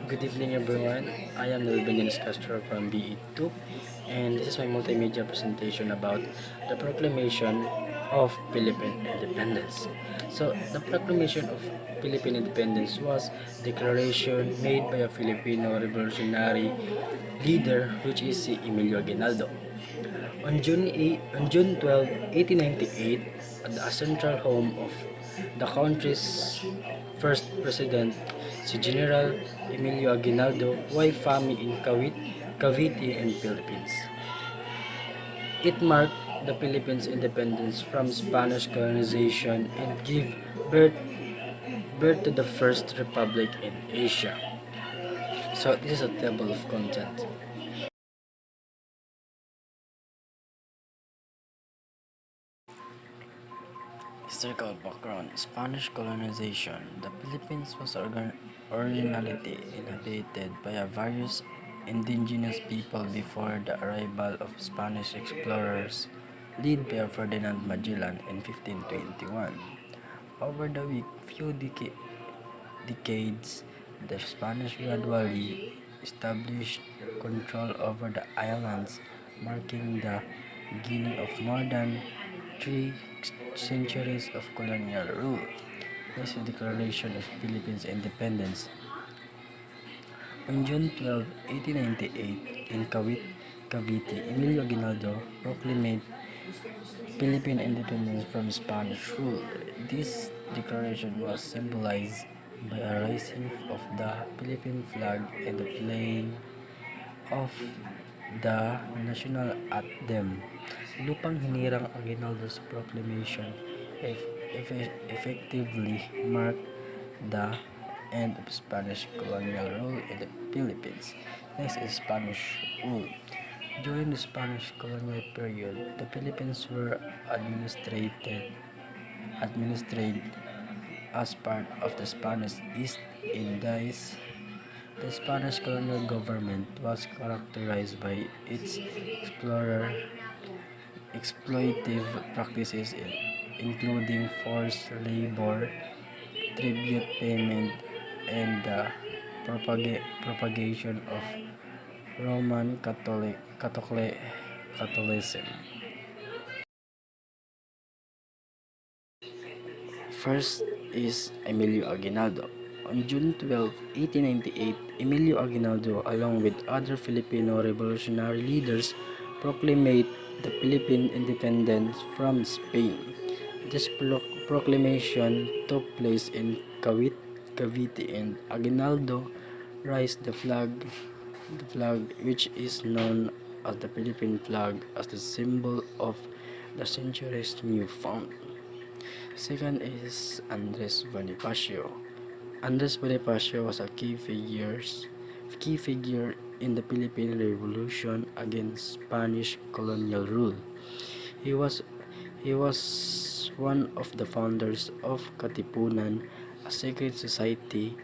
Good evening everyone, I am Nelvinian Castro from BE2 and this is my multimedia presentation about the proclamation of Philippine independence. So the proclamation of Philippine independence was a declaration made by a Filipino revolutionary leader which is si Emilio Aguinaldo. On June 12, 1898, at the central home of the country's first president, si General Emilio Aguinaldo, Fami in Cavite, and Philippines. It marked the Philippines' independence from Spanish colonization and gave birth, birth to the first republic in Asia. So this is a table of content. Historical background: Spanish colonization. The Philippines was originally inhabited by various indigenous people before the arrival of Spanish explorers led by Ferdinand Magellan in 1521. Over the decades, the Spanish gradually established control over the islands, marking the beginning of more than 3 centuries of colonial rule. This is the Declaration of Philippines Independence. On June 12, 1898, in Cavite, Emilio Aguinaldo proclaimed Philippine independence from Spanish rule. This declaration was symbolized by a raising of the Philippine flag and the playing of the national anthem. Lupang hinirang Aguinaldo's proclamation effectively marked the end of Spanish colonial rule in the Philippines. Next is Spanish rule. During the Spanish colonial period, the Philippines were administered as part of the Spanish East Indies. The Spanish colonial government was characterized by its exploitative practices including forced labor, tribute payment, and the propagation of Roman Catholicism. First is Emilio Aguinaldo. On June 12, 1898, Emilio Aguinaldo, along with other Filipino revolutionary leaders, proclaimed the Philippine independence from Spain. This proclamation took place in Cavite, and Aguinaldo raised the flag which is known as the Philippine flag as the symbol of the century's new found. Second is Andres Bonifacio. Andres Bonifacio was a key figure in the Philippine Revolution against Spanish colonial rule. He was he was one of the founders of Katipunan, a secret society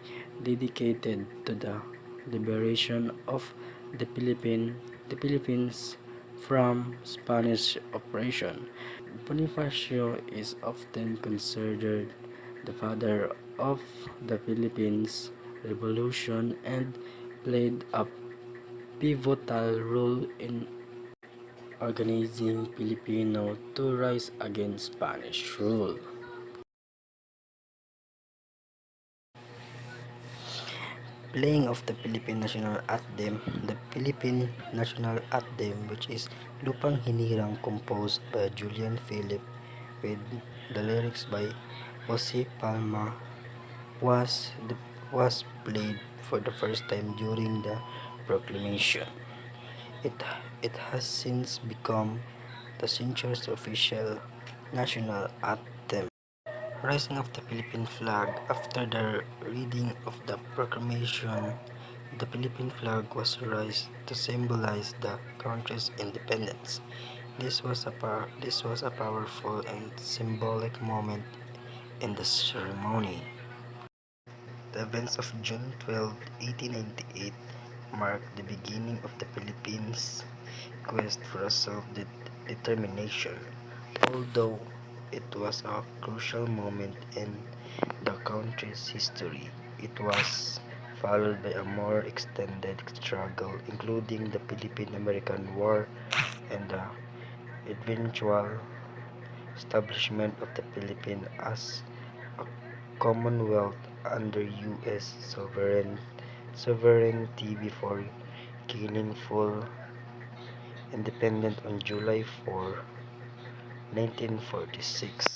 dedicated to the liberation of the Philippines from Spanish oppression. Bonifacio is often considered the father of the Philippines Revolution and played a pivotal role in organizing Filipino to rise against Spanish rule. Playing of the Philippine National Anthem. The Philippine National Anthem, which is Lupang Hinirang, composed by Julian Philip with the lyrics by Jose Palma, was was played for the first time during the proclamation. It it has since become the century's official national anthem. Rising of the Philippine flag. After the reading of the proclamation, the Philippine flag was raised to symbolize the country's independence. This was a powerful and symbolic moment in the ceremony. The events of June 12, 1898 marked the beginning of the Philippines' quest for a self-determination. Although it was a crucial moment in the country's history, it was followed by a more extended struggle, including the Philippine-American War and the eventual establishment of the Philippines as a Commonwealth under U.S. sovereignty before gaining full independence on July 4, 1946.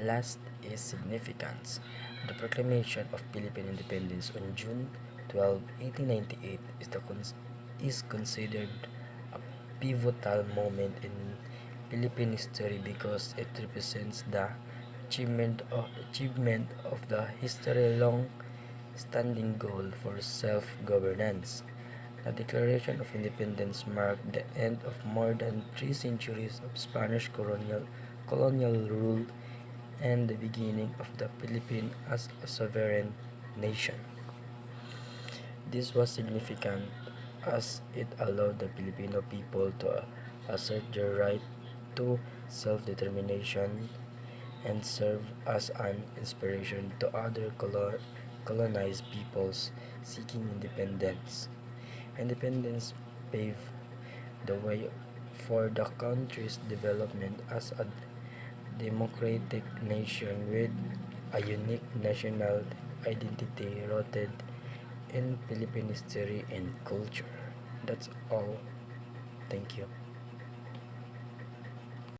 Last is significance. The proclamation of Philippine independence on June 12, 1898 is considered a pivotal moment in Philippine history because it represents the achievement of the history-long standing goal for self-governance. The Declaration of Independence marked the end of more than 3 centuries of Spanish colonial rule and the beginning of the Philippines as a sovereign nation. This was significant as it allowed the Filipino people to assert their right to self-determination and serve as an inspiration to other colonized peoples seeking independence. Independence paved the way for the country's development as a democratic nation with a unique national identity rooted in Philippine history and culture. That's all. Thank you.